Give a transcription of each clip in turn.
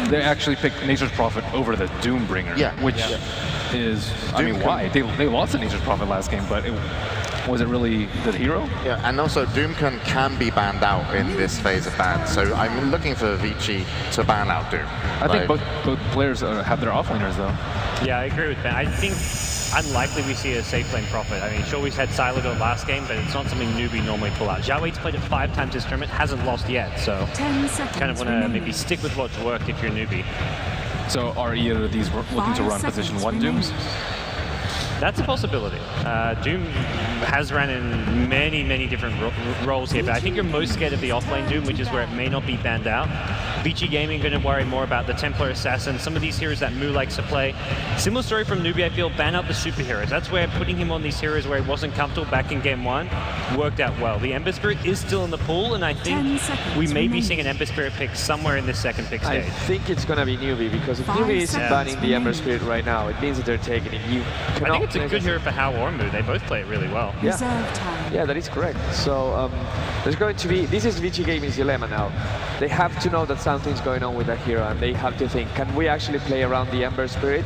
They actually picked Nature's Prophet over the Doombringer, which is, I mean, why? They lost to Nature's Prophet last game, but was it really the hero? Yeah, and also Doomkin can be banned out in this phase of ban, so I'm looking for ViCi to ban out Doom. I think both players have their offlaners though. Yeah, I agree with Ben. I think unlikely we see a safe lane Prophet. I mean, sure, we had Silador last game, but it's not something Newbee normally pull out. Xiaowe's played it 5 times this tournament, hasn't lost yet, so kind of want to maybe stick with what's worked if you're Newbee. So are either of these looking to run position 1 Dooms? That's a possibility. Doom has ran in many different roles here, but I think you're most scared of the offlane Doom, which is where it may not be banned out. ViCi Gaming going to worry more about the Templar Assassin, some of these heroes that Mu likes to play. Similar story from Newbee, I feel, ban out the superheroes. That's where putting him on these heroes where he wasn't comfortable back in game 1 worked out well. The Ember Spirit is still in the pool, and I think we may be seeing an Ember Spirit pick somewhere in this second pick stage. I think it's going to be Newbee, because if Newbee is banning the Ember Spirit right now, it means that they're taking it. I think it's a good hero for Hao or Mu. They both play it really well. Yeah, that is correct. So there's going to be, this is ViCi Gaming's dilemma now. They have to know that something's going on with that hero, and they have to think, can we actually play around the Ember Spirit,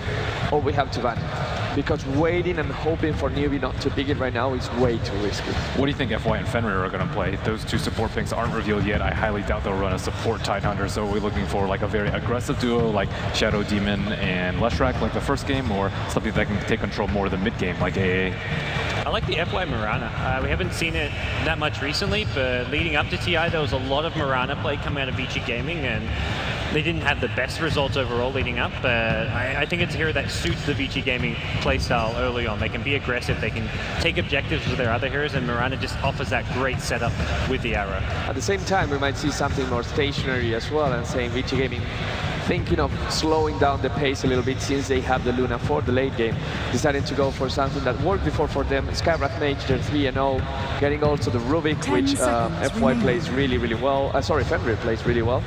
or we have to ban it? Because waiting and hoping for Newbee not to pick it right now is way too risky. What do you think FY and Fenrir are going to play? Those 2 support picks aren't revealed yet. I highly doubt they'll run a support Tidehunter, so we're looking for like a very aggressive duo like Shadow Demon and Leshrac like the first game, or something that can take control more of the mid game like AA. I like the FY Mirana. We haven't seen it that much recently, but leading up to TI, there was a lot of Mirana play coming out of ViCi Gaming, and they didn't have the best results overall leading up, but I think it's a hero that suits the ViCi Gaming playstyle early on. They can be aggressive, they can take objectives with their other heroes, and Mirana just offers that great setup with the arrow. At the same time, we might see something more stationary as well, and saying ViCi Gaming thinking of slowing down the pace a little bit since they have the Luna for the late game. Decided to go for something that worked before for them. Skywrath Mage, they're 3-0. Getting also the Rubik, which FY plays really well. Sorry, Fenrir plays really well.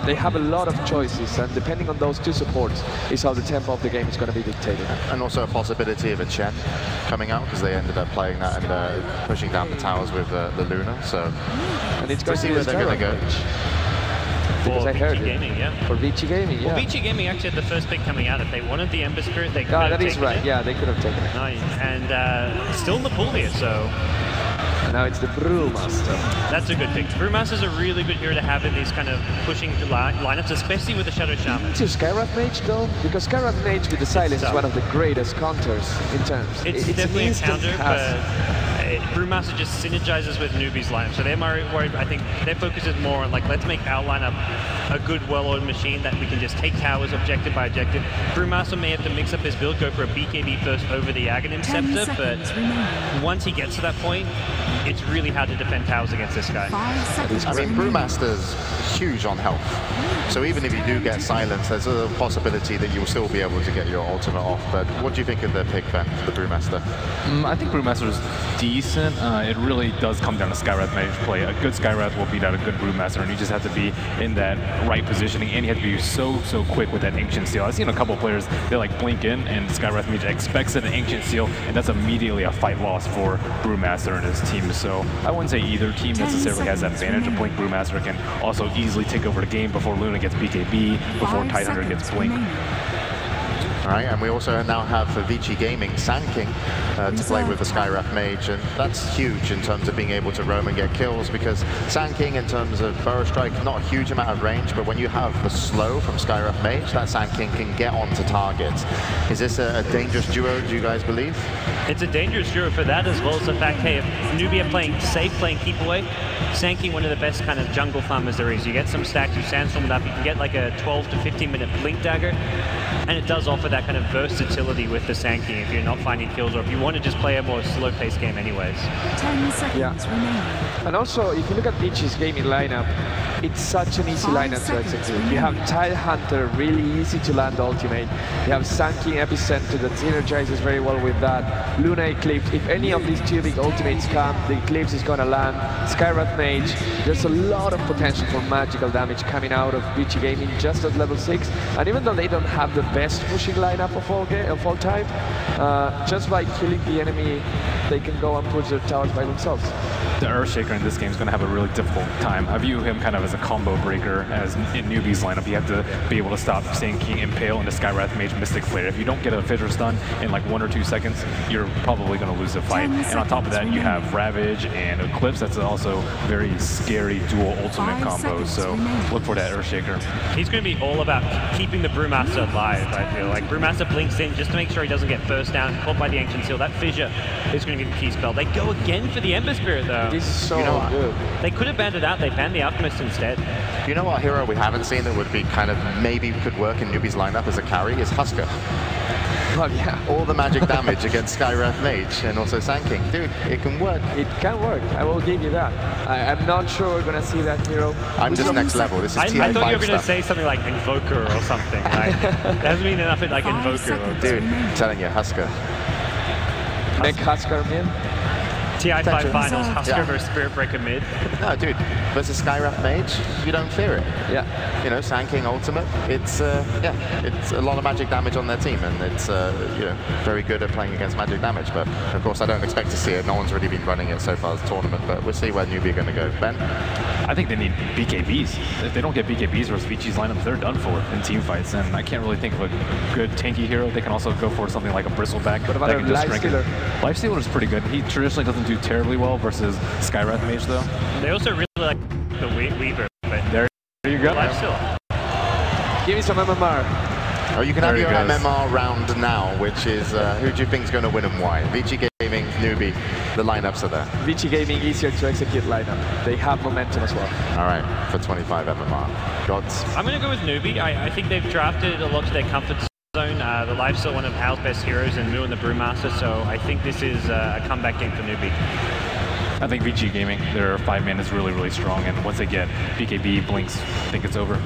They have a lot of choices, and depending on those 2 supports is how the tempo of the game is going to be dictated. And also a possibility of a Chen coming out, because they ended up playing that and pushing down the towers with the Luna. So, and it's going to see where they're going to go. Because I heard ViCi Gaming, For ViCi Gaming, Well, ViCi Gaming actually had the first pick coming out. If they wanted the Ember Spirit, they could have taken it. That is right. Yeah, they could have taken it. Nice. And still in the pool here, so... And now it's the Brewmaster. That's a good pick. Brewmaster's a really good hero to have in these kind of pushing lineups, especially with the Shadow Shaman. To Skywrath Mage though, because Skywrath Mage with the silence is one of the greatest counters in terms. It's definitely a counter, but Brewmaster just synergizes with Newbee's lineup. So they're worried, I think their focus is more on like, let's make our lineup a good, well-oiled machine that we can just take towers objective by objective. Brewmaster may have to mix up his build, go for a BKB first over the Aghanim Scepter, but once he gets to that point, it's really hard to defend towers against this guy. I mean, Brewmaster's huge on health. So even if you do get silence, there's a possibility that you'll still be able to get your ultimate off. But what do you think of the pick, Ben, for the Brewmaster? I think Brewmaster is decent. It really does come down to Skywrath Mage play. A good Skywrath will beat out a good Brewmaster, and you just have to be in that right positioning, and you have to be so quick with that Ancient Seal. I've seen a couple players, they like blink in, and Skywrath Mage expects an Ancient Seal, and that's immediately a fight loss for Brewmaster and his team. So I wouldn't say either team necessarily has that advantage. A Blink Brewmaster can also easily take over the game before Luna gets BKB, before Tidehunter gets Blink. All right, and we also now have for ViCi Gaming Sand King to play with the Skywrath Mage, and that's huge in terms of being able to roam and get kills, because Sand King in terms of Burrow Strike, not a huge amount of range, but when you have the slow from Skywrath Mage, that Sand King can get onto targets. Is this a dangerous duo, do you guys believe? It's a dangerous duo for that, as well as the fact, hey, if Newbee are playing safe, playing keep away, Sand King, one of the best kind of jungle farmers there is. You get some stacks, you sandstorm it up, you can get like a 12 to 15 minute Blink Dagger, and it does offer that kind of versatility with the Sand King if you're not finding kills, or if you want to just play a more slow-paced game anyways. 10 seconds remaining. And also, if you look at ViCi's gaming lineup, it's such an easy lineup to execute. You have Tidehunter, really easy to land ultimate. You have Sand King Epicenter that synergizes very well with that. Luna Eclipse, if any of these 2 big ultimates come, the Eclipse is going to land. Skywrath Mage, there's a lot of potential for magical damage coming out of ViCi Gaming just at level 6. And even though they don't have the best pushing lineup of all time, just by killing the enemy they can go and push their towers by themselves. The Earthshaker in this game is going to have a really difficult time. I view him kind of as a combo breaker, as in Newbee's lineup. You have to be able to stop Sand King, Impale, and the Skywrath Mage Mystic Flare. If you don't get a Fissure Stun in like 1 or 2 seconds, you're probably going to lose the fight. And on top of that, you have Ravage and Eclipse. That's also very scary dual ultimate combo. So look for that Earthshaker. He's going to be all about keeping the Brewmaster alive, I feel like. Brewmaster blinks in just to make sure he doesn't get first down, caught by the Ancient Seal. That Fissure is going to get a key spell. They go again for the Ember Spirit, though. This is so good. They could have banned it out. They banned the Alchemist instead. You know what hero we haven't seen that would be kind of maybe could work in Newbee's lineup as a carry is Husker. Well, yeah. All the magic damage against Skywrath Mage and also Sand King. Dude, it can work. It can work. I will give you that. I'm not sure we're going to see that hero. I'm just next level. This is TI4 I thought you were going to say something like Invoker or something. Like, there hasn't been enough like Invoker. Dude, I'm telling you, Husker. Make Husker mid. TI5 finals, Husker versus Spirit Breaker mid. No, dude, versus Skywrath Mage, you don't fear it. Yeah. You know, Sand King Ultimate, it's a lot of magic damage on their team, and it's you know, very good at playing against magic damage. But of course, I don't expect to see it. No one's really been running it so far as tournament, but we'll see where Newbee are going to go. Ben? I think they need BKBs. If they don't get BKBs versus ViCi's lineups, they're done for in team fights. And I can't really think of a good tanky hero. They can also go for something like a Bristleback. What about Lifestealer? Lifestealer is pretty good. He traditionally doesn't do terribly well versus Skywrath Mage, though. They also really like the Weaver. But there you go. Lifestealer. Give me some MMR. Oh, you can have your MMR round now, which is who do you think is going to win and why? ViCi Gaming, Newbee, the lineups are there. ViCi Gaming easier to execute lineup. They have momentum as well. All right, for 25 MMR. Gods. I'm going to go with Newbee. I think they've drafted a lot to their comfort zone. The Lifesteal, one of Hal's best heroes, and Moon the Brewmaster, so I think this is a comeback game for Newbee. I think ViCi Gaming, their 5-man is really, really strong, and once they get BKB, Blinks, I think it's over.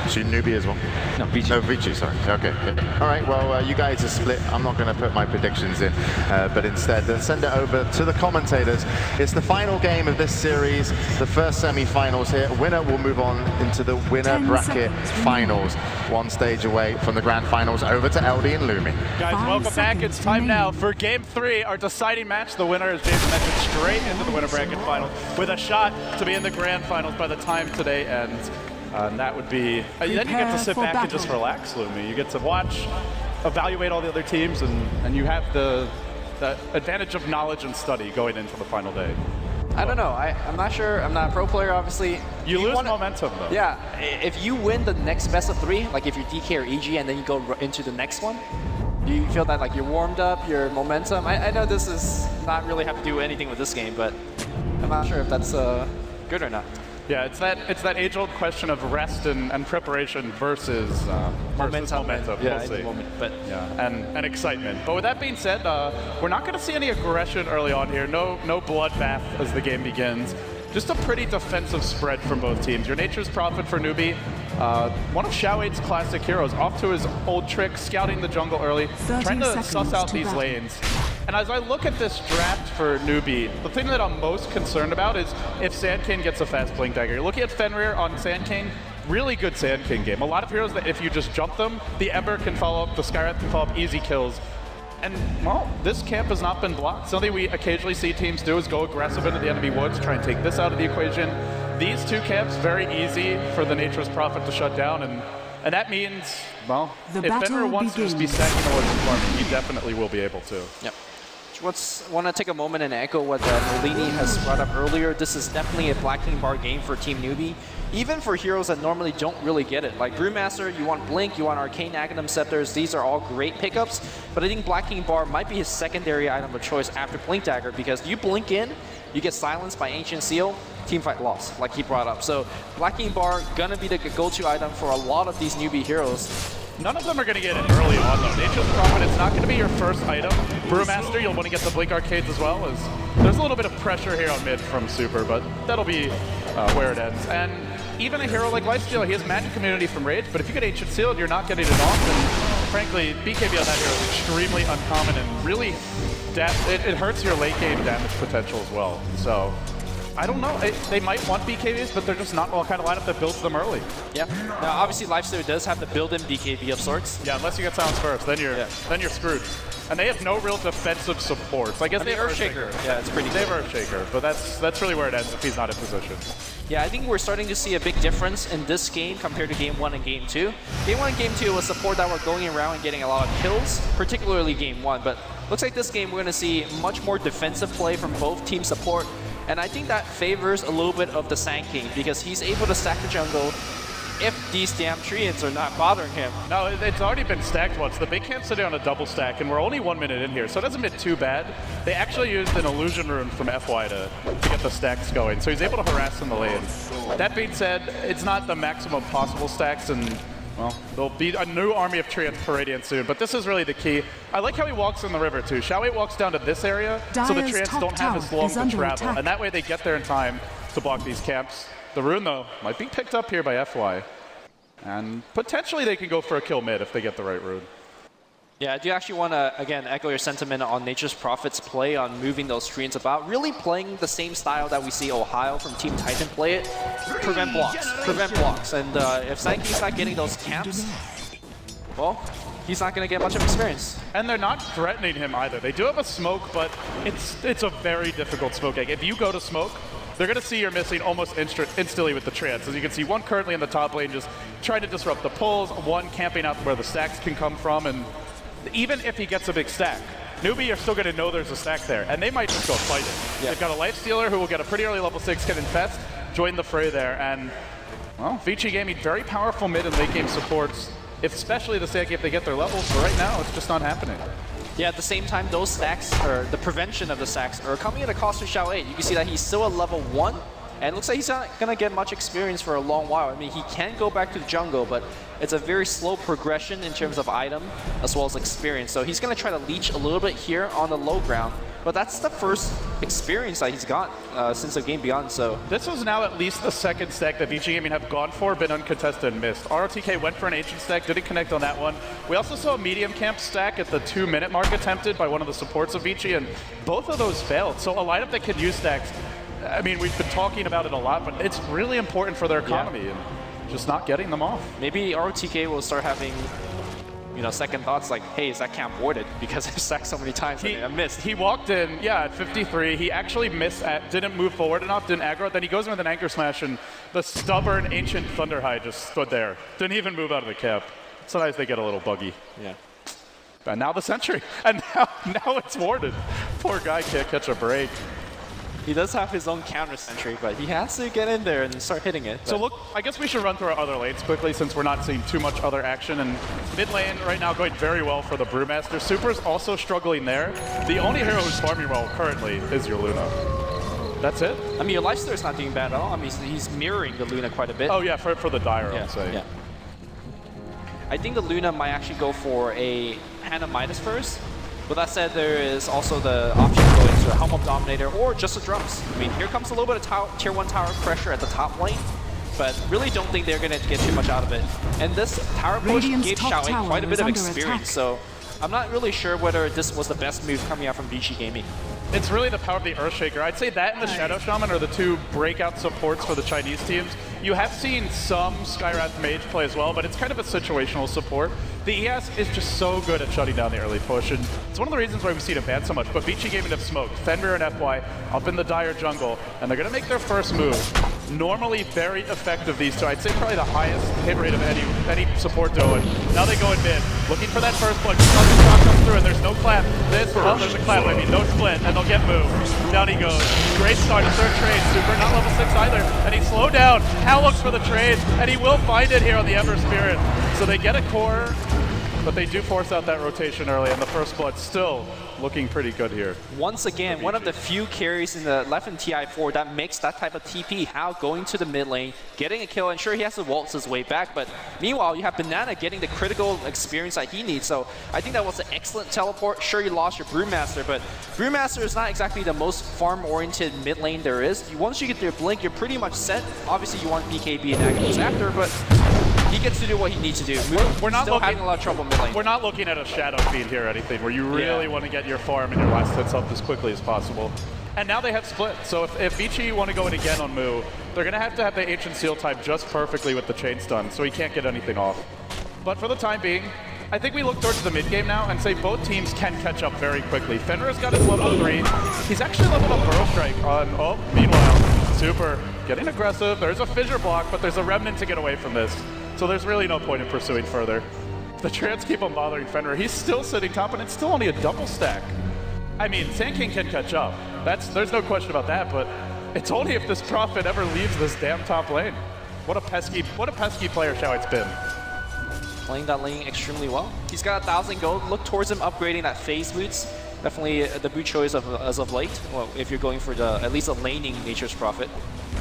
Should Newbee as well? No, ViCi. No, ViCi, sorry. Okay. All right, well, you guys are split. I'm not going to put my predictions in, but instead send it over to the commentators. It's the final game of this series, the first semi-finals here. Winner will move on into the winner bracket finals. One stage away from the grand finals, over to LD and Lumi. Guys, welcome back. It's time now for Game 3, our deciding match. The winner, as Jason mentioned, straight into the winner bracket final with a shot to be in the grand finals by the time today ends. And that would be, then you get to sit back and just relax, Lumi. You get to watch, evaluate all the other teams, and you have the advantage of knowledge and study going into the final day. I don't know. I'm not sure. I'm not a pro player, obviously. You lose momentum, though. Yeah. If you win the next best of 3, like if you're DK or EG, and then you go into the next one, you feel that like you're warmed up, your momentum. I know this is not really have to do anything with this game, but I'm not sure if that's good or not. Yeah, it's that age-old question of rest and preparation versus momentum. Yeah, we'll see. Moment, but yeah, and excitement. But with that being said, we're not going to see any aggression early on here. No bloodbath as the game begins. Just a pretty defensive spread from both teams. Your Nature's Prophet for Newbee, one of Xiao8's classic heroes, off to his old trick, scouting the jungle early, trying to suss out these lanes. And as I look at this draft for Newbee, the thing that I'm most concerned about is if Sand King gets a fast Blink Dagger. You're looking at Fenrir on Sand King, really good Sand King game. A lot of heroes that if you just jump them, the Ember can follow up, the Skywrath can follow up, easy kills. And, well, this camp has not been blocked. Something we occasionally see teams do is go aggressive into the enemy woods, try and take this out of the equation. These two camps, very easy for the Nature's Prophet to shut down, and that means, well, if Fenrir wants to just be stacking the woods and farming, he definitely will be able to. Yep. Want to take a moment and echo what Molini has brought up earlier. This is definitely a Black King Bar game for Team Newbee, even for heroes that normally don't really get it. Like Brewmaster, you want Blink, you want Arcane Aghanim Scepters. These are all great pickups, but I think Black King Bar might be his secondary item of choice after Blink Dagger, because you blink in, you get silenced by Ancient Seal, teamfight loss, like he brought up. So Black King Bar gonna be the go-to item for a lot of these Newbee heroes. None of them are going to get it early on, though. Nature's Prophet, it's not going to be your first item. Brewmaster, you'll want to get the Blink Arcades as well. There's a little bit of pressure here on mid from Super, but that'll be where it ends. And even a hero like Lifesteal, he has magic immunity from Rage, but if you get Ancient Sealed, you're not getting it off. And frankly, BKB on that hero is extremely uncommon and really, it hurts your late game damage potential as well. So I don't know. They might want BKBs, but they're just not the kind of lineup that builds them early. Yeah. Now, obviously, Lifestealer does have the built-in BKB of sorts. Yeah, unless you get Silence first, then you're screwed. And they have no real defensive supports. I guess they have Earthshaker. Yeah, it's pretty. They have Earthshaker, but that's really where it ends if he's not in position. Yeah, I think we're starting to see a big difference in this game compared to Game 1 and Game 2. Game 1 and Game 2 was support that were going around and getting a lot of kills, particularly Game 1. But looks like this game we're going to see much more defensive play from both team support. And I think that favors a little bit of the Sand King because he's able to stack the jungle if these damn Treants are not bothering him. No, it's already been stacked once. The big camp's sitting on a double stack, and we're only 1 minute in here, so it doesn't get too bad. They actually used an illusion rune from FY to get the stacks going, so he's able to harass in the lane. That being said, it's not the maximum possible stacks, and well, there'll be a new army of Treants per Radiant soon, but this is really the key. I like how he walks in the river too. Xiao walks down to this area, so the Treants don't have as long to travel, and that way they get there in time to block these camps. The rune, though, might be picked up here by FY. And potentially they can go for a kill mid if they get the right rune. Yeah, I do actually want to, again, echo your sentiment on Nature's Prophet's play on moving those Treants about. Really playing the same style that we see Ohio from Team Titan play it. Prevent blocks. And if Sand King's not getting those camps, well, he's not going to get much of experience. And they're not threatening him either. They do have a smoke, but it's a very difficult smoke egg. If you go to smoke, they're going to see you're missing almost instantly with the Treants. As you can see, one currently in the top lane just trying to disrupt the pulls, one camping out where the stacks can come from, and even if he gets a big stack, Newbee are still going to know there's a stack there, and they might just go fight it. Yeah. They've got a Lifestealer who will get a pretty early level 6, can infest, join the fray there, and, well, ViCi Gaming, very powerful mid and late game supports, especially the Sand King if they get their levels, but right now it's just not happening. Yeah, at the same time, those stacks, or the prevention of the stacks, are coming at a cost to Xiao. You can see that he's still at level 1, and it looks like he's not going to get much experience for a long while. I mean, he can go back to the jungle, but it's a very slow progression in terms of item as well as experience. So he's going to try to leech a little bit here on the low ground, but that's the first experience that he's got since the game beyond. So this was now at least the second stack that ViCi Gaming have gone for, been uncontested and missed. ROTK went for an ancient stack, didn't connect on that one. We also saw a medium camp stack at the 2-minute mark attempted by one of the supports of ViCi, and both of those failed. So a lineup that can use stacks, I mean, we've been talking about it a lot, but it's really important for their economy and just not getting them off. Maybe ROTK will start having, you know, second thoughts like, hey, is that camp warded? Because I've stacked so many times and I missed. He walked in, yeah, at 53. He actually missed, didn't move forward enough, didn't aggro. Then he goes in with an anchor smash, and the stubborn ancient Thunderhide just stood there. Didn't even move out of the camp. Sometimes they get a little buggy. Yeah. And now the sentry. And now it's warded. Poor guy can't catch a break. He does have his own counter sentry, but he has to get in there and start hitting it. So look, I guess we should run through our other lanes quickly since we're not seeing too much other action. And mid lane right now going very well for the Brewmaster. Super's also struggling there. The only hero who's farming well currently is your Luna. That's it? I mean, your Lifestealer's not doing bad at all. I mean, he's mirroring the Luna quite a bit. Oh yeah, for the Dire, I'd say. Yeah. I think the Luna might actually go for a Hannah Midas first. With that said, there is also the option to go into a Helm of Dominator or just the drums. I mean, here comes a little bit of tier 1 tower pressure at the top lane, but really don't think they're going to get too much out of it. And this tower push gave Xiao quite a bit of experience, so I'm not really sure whether this was the best move coming out from ViCi Gaming. It's really the power of the Earthshaker. I'd say that and the Shadow Shaman are the two breakout supports for the Chinese teams. You have seen some Skywrath Mage play as well, but it's kind of a situational support. The ES is just so good at shutting down the early push, and it's one of the reasons why we see it advance so much. But ViCi Gaming have smoked Fenrir and FY up in the Dire jungle, and they're going to make their first move. Normally very effective, these two. I'd say probably the highest hit rate of any support duo. Now they go in mid, looking for that first blood. Nothing shot comes through, and there's no clap. There's a clap, I mean, no split, and they'll get moved. Down he goes. Great start, a third trade. Super not level 6 either, and he slowed down. Hal looks for the trade, and he will find it here on the Ever Spirit. So they get a core, but they do force out that rotation early, and the first blood still looking pretty good here. Once again, one of the few carries in the left in TI4 that makes that type of TP. Hal going to the mid lane, getting a kill, and sure, he has to waltz his way back, but meanwhile, you have Banana getting the critical experience that he needs, so I think that was an excellent teleport. Sure, you lost your Brewmaster, but Brewmaster is not exactly the most farm-oriented mid lane there is. Once you get your Blink, you're pretty much set. Obviously, you want BKB and Agnes after, but he gets to do what he needs to do. We're not still having a lot of trouble mid lane. We're not looking at a Shadow Feed here or anything, where you really want to get your farm and your last hits up as quickly as possible. And now they have split. So if ViCi want to go in again on Moo, they're going to have the Ancient Seal time just perfectly with the chain stun, so he can't get anything off. But for the time being, I think we look towards the mid game now and say both teams can catch up very quickly. Fenrir's got his level 3. He's actually leveled up Burrow Strike on, meanwhile, Super getting aggressive. There's a fissure block, but there's a Remnant to get away from this. So there's really no point in pursuing further. The trans keep on bothering Fenrir. He's still sitting top, and it's still only a double stack. I mean, Sand King can catch up. There's no question about that, but it's only if this Prophet ever leaves this damn top lane. What a pesky player Xiaohui's been. Playing that lane extremely well. He's got 1,000 gold. Look towards him upgrading that phase boots. Definitely the boot choice as of late. Well, if you're going for at least a laning Nature's Prophet.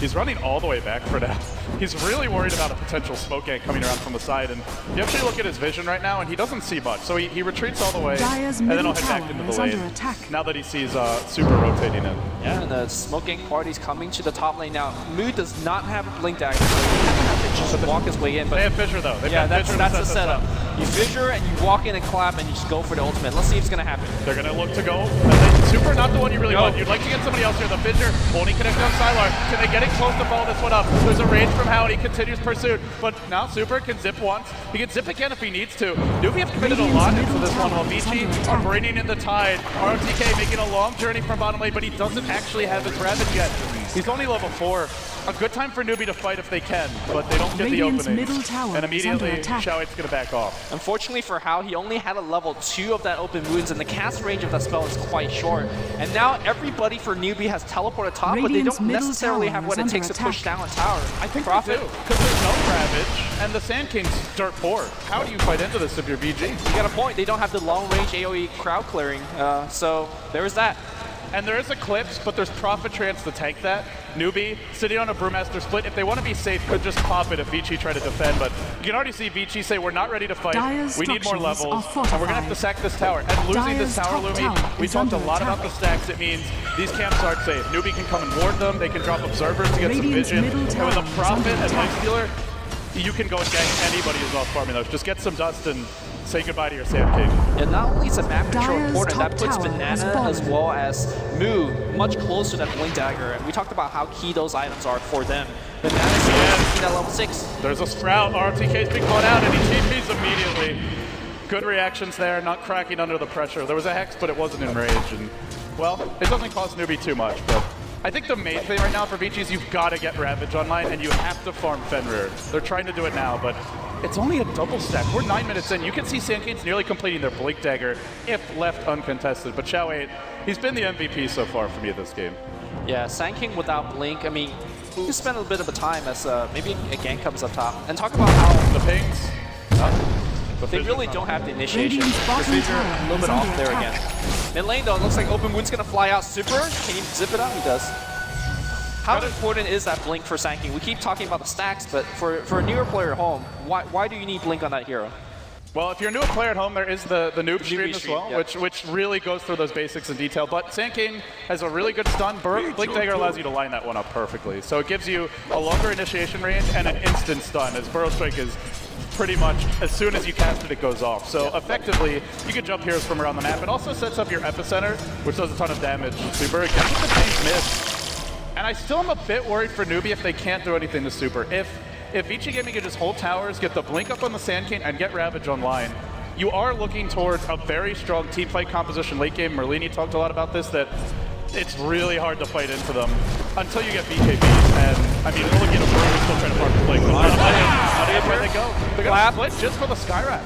He's running all the way back for now. He's really worried about a potential smoke gank coming around from the side, and you actually look at his vision right now, and he doesn't see much. So he retreats all the way, and then he'll head back into the lane. Now that he sees Super rotating in. Yeah, and the smoke gank party's coming to the top lane now. Moo does not have a blink dagger. Just walk his way in. But they have fissure though. Yeah, that's the setup. You fissure and you walk in and clap and you just go for the ultimate. Let's see if it's gonna happen. They're gonna look to go. And then Super, not the one you really want. You'd like to get somebody else here. The fissure only connected on Sylar. Can they getting close to follow this one up? There's a range from Howdy. Continues pursuit, but now Super can zip once. He can zip again if he needs to. Newbee have committed a lot into this one while ViCi are bringing in the tide. ROTK making a long journey from bottom lane, but he doesn't actually have his Ravage yet. He's only level 4. A good time for Newbee to fight if they can, but they don't get the opening. And immediately, Xiaohui's going to back off. Unfortunately for Hao, he only had a level 2 of that open wounds, and the cast range of that spell is quite short. And now everybody for Newbee has teleported top, but they don't necessarily have what it takes to push down a tower. I think Prophet, because there's no Ravage, and the Sand King's dirt poor. How do you fight into this if you're VG? You got a point. They don't have the long-range AoE crowd clearing, so there's that. And there is Eclipse, but there's Prophet Trance to tank that. Newbee, sitting on a Brewmaster split, if they want to be safe, could just pop it if ViCi try to defend, but you can already see ViCi say, we're not ready to fight, we need more levels, and we're going to have to sack this tower. And losing this tower, Lumi, we talked a lot about the stacks, it means these camps aren't safe. Newbee can come and ward them, they can drop observers to get some vision, and with a Prophet and Lifestealer, you can go and gank anybody who's off farming those. Just get some dust and say goodbye to your Sand King. And not only is a map control important, that puts Banana as well as Moo much closer to that Blink Dagger. And we talked about how key those items are for them. Banana's at level 6. There's a Sprout. RTK's being caught out and he TPs immediately. Good reactions there, not cracking under the pressure. There was a Hex, but it wasn't in range. And, well, it doesn't cost Newbee too much, but I think the main thing right now for ViCi is you've got to get Ravage online and you have to farm Fenrir. They're trying to do it now, but it's only a double stack. We're 9 minutes in. You can see Sand King's nearly completing their Blink Dagger if left uncontested. But Xiaohui, he's been the MVP so far for me this game. Yeah, Sand King without Blink, I mean, you spend a bit of a time as maybe a gank comes up top. And talk about how the pings. They really don't have the initiation. The fissure a little bit off there again. Mid lane though, it looks like Open Wound's gonna fly out. Super, can he zip it out? He does. How important is that Blink for Sand King? We keep talking about the stacks, but for a newer player at home, why do you need Blink on that hero? Well, if you're a newer player at home, there is the noob stream as well, yeah, which really goes through those basics in detail. But Sand King has a really good stun. Blink Dagger allows you to line that one up perfectly. So it gives you a longer initiation range and an instant stun, as Burrow Strike is pretty much, as soon as you cast it, it goes off. So effectively, you can jump heroes from around the map. It also sets up your epicenter, which does a ton of damage. Super, again with the tank miss. And I still am a bit worried for Newbee if they can't do anything to Super. If ViCi Gaming can just hold towers, get the blink up on the Sand King, and get Ravage online, you are looking towards a very strong team fight composition late game. Merlini talked a lot about this, that it's really hard to fight into them until you get BKB. And I mean, we're looking at a Brew still trying to park the blink. Where they go? They're going to split just for the Skywrath.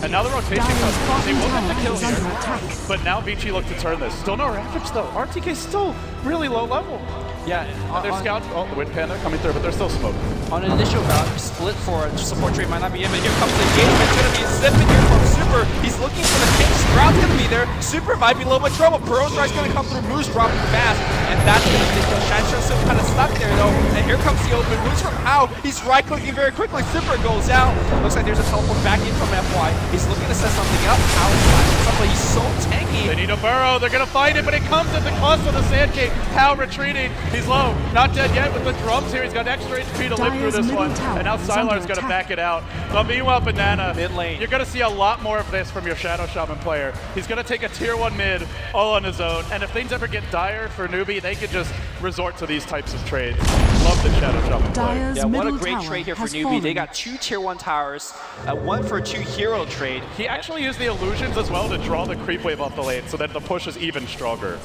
And now the rotation comes. They will get the kill here. But now ViCi look to turn this. Still no Ravage though. RTK still really low level. Yeah, their scout, the Wind Panda coming through, but they're still smoking. On an initial value, split for a support trade might not be in, but here comes the engagement. It's going to be zipping here from Super. He's looking for the pink. Sprout's going to be there. Super might be a little bit of trouble. Burrow Strike's going to come through. Moose dropping fast, and that's going to be Shansha's still kind of stuck there though. And here comes the open Moose from Hao. He's right-clicking very quickly. Super goes out. Looks like there's a teleport back in from FY. He's looking to set something up. Hao is finding something. He's so tanky. They need a burrow. They're going to find it, but it comes at the cost of the Sand King. Hao retreating. He's low. Not dead yet with the drums here. He's got extra HP to live through this one, and now Sylar's going to back it out. But meanwhile, Banana, Mid lane. you're going to see a lot more of this from your Shadow Shaman player. He's going to take a tier 1 mid all on his own, and if things ever get dire for Newbee, they could just resort to these types of trades. Love the Shadow Shaman player. Yeah, what a great trade here for Newbee. They got 2 tier 1 towers, 1 for 2 hero trade. He actually used the illusions as well to draw the creep wave off the lane so that the push is even stronger.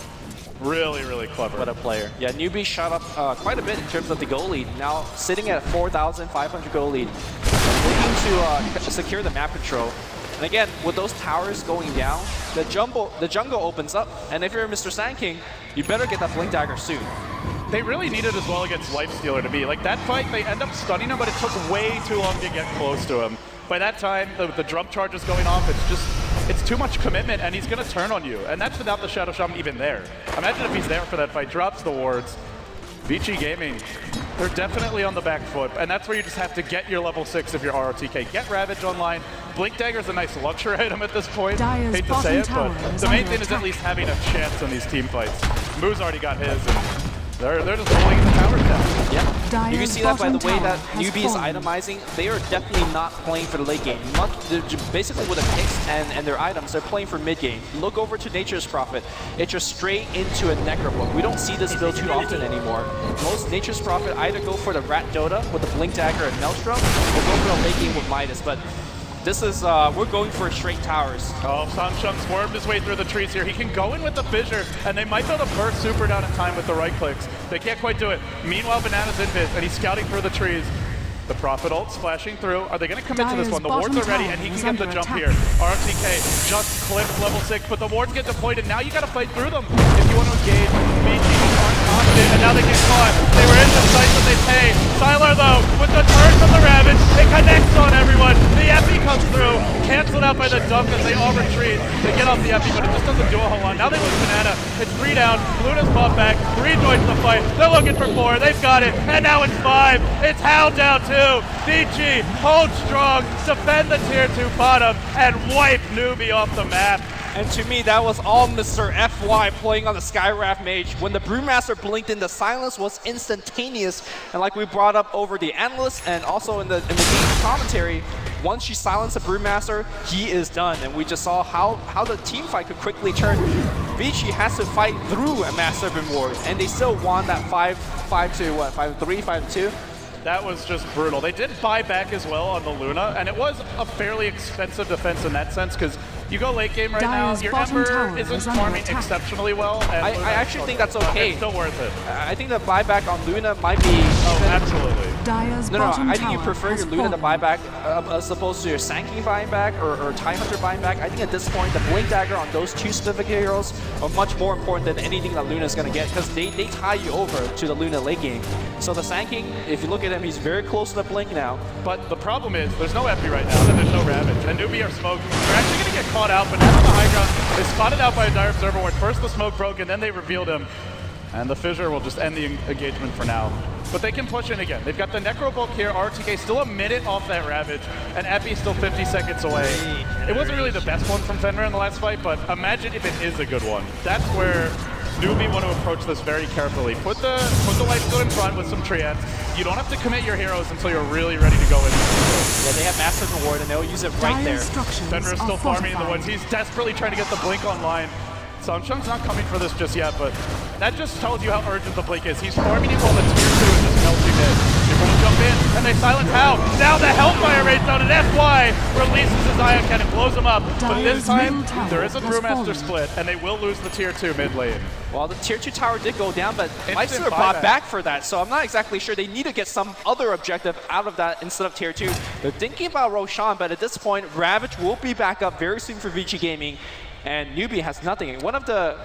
Really, really clever. What a player. Yeah, Newbee shot up quite a bit in terms of the goal lead. Now sitting at 4,500 goal lead. Looking to secure the map control. And again, with those towers going down, the jungle opens up. And if you're Mr. Sand King, you better get that Blink Dagger soon. They really need it as well against Lifestealer to be. Like that fight, they end up stunning him, but it took way too long to get close to him. By that time, the drum charge is going off. It's too much commitment, and he's going to turn on you. And that's without the Shadow Shaman even there. Imagine if he's there for that fight, drops the wards. ViCi Gaming, they're definitely on the back foot, and that's where you just have to get your level 6 if you're ROTK. Get Ravage online. Blink Dagger's a nice luxury item at this point. Hate to say it, but the main thing is at least having a chance in these team fights. Moo's already got his, and they're just rolling the towers down. Yeah, you can see that by the way that Newbee is itemizing. They are definitely not playing for the late game. Basically with the picks and their items, they're playing for mid game. Look over to Nature's Prophet. It's just straight into a Necrobook. We don't see this build too often anymore. Most Nature's Prophet either go for the Rat Dota with the Blink Dagger and Maelstrom, or go for the late game with Midas. But this is, we're going for straight towers. Oh, Samshung swerved his way through the trees here. He can go in with the Fissure, and they might be able to burst super down in time with the right clicks. They can't quite do it. Meanwhile, Banana's in biz, and he's scouting through the trees. The Prophet ult splashing through. Are they going to commit to this one? The wards are ready, and he can get the jump here. RTK just clipped level 6, but the wards get deployed, and now you got to fight through them if you want to engage. ViCi aren't confident, and now they get caught. They were in the sight, but they pay. Sylar, though, with the turn from the Ravage, it connects on everyone. The Epi comes through, canceled out by the dunk as they all retreat. They get off the Epi, but it just doesn't do a whole lot. Now they lose Banana. It's 3 down. Luna's bought back. 3 joins the fight. They're looking for 4. They've got it, and now it's 5. It's Hound down 2. ViCi, hold strong, defend the tier 2 bottom, and wipe Newbee off the map. And to me, that was all Mr. FY playing on the Skywrath Mage. When the Brewmaster blinked in, the silence was instantaneous. And like we brought up over the analysts and also in the game commentary, once she silenced the Brewmaster, he is done. And we just saw how the team fight could quickly turn. ViCi has to fight through a Master Serpent Ward, and they still won that 5-2, what, 5-3, 5-2? That was just brutal. They did buy back as well on the Luna, and it was a fairly expensive defense in that sense, because you go late game right now, your Ember isn't farming exceptionally well. And I actually think that's okay. It's still worth it. I think the buyback on Luna might be... Oh, absolutely. No, I think you prefer your Luna to buy back as opposed to your Sand King buying back or Time Hunter buying back. I think at this point, the Blink Dagger on those 2 specific heroes are much more important than anything that Luna is going to get, because they tie you over to the Luna late game. So the Sand King, if you look at him, he's very close to the Blink now. But the problem is, there's no Epi right now, and there's no Ravage. And Newbee are smoked. They're actually going to get caught out, but now on the high ground, they spotted out by a Dire Observer Ward. First the smoke broke, and then they revealed him. And the Fissure will just end the engagement for now. But they can push in again. They've got the Necrobook here, RTK still a minute off that Ravage, and Epi still 50 seconds away. It wasn't really the best one from Fenrir in the last fight, but imagine if it is a good one. That's where Newbee want to approach this very carefully. Put the Lifesteal in front with some Treants. You don't have to commit your heroes until you're really ready to go in. Yeah, they have Master Reward, and they'll use it right there. Fenrir is still farming in the woods. He's desperately trying to get the Blink online. Samshung's not coming for this just yet, but that just tells you how urgent the Blink is. He's farming it while the tier 2 is just melting in. They're going to jump in, and they silence Hal. Now the Hellfire rates out, and FY releases his Ion Cannon, blows him up. But this time, there is a Brewmaster split, and they will lose the tier 2 mid lane. Well, the tier 2 tower did go down, but Lifestealer bought back for that, so I'm not exactly sure. They need to get some other objective out of that instead of tier 2. They're thinking about Roshan, but at this point, Ravage will be back up very soon for ViCi Gaming, and Newbee has nothing. One of the,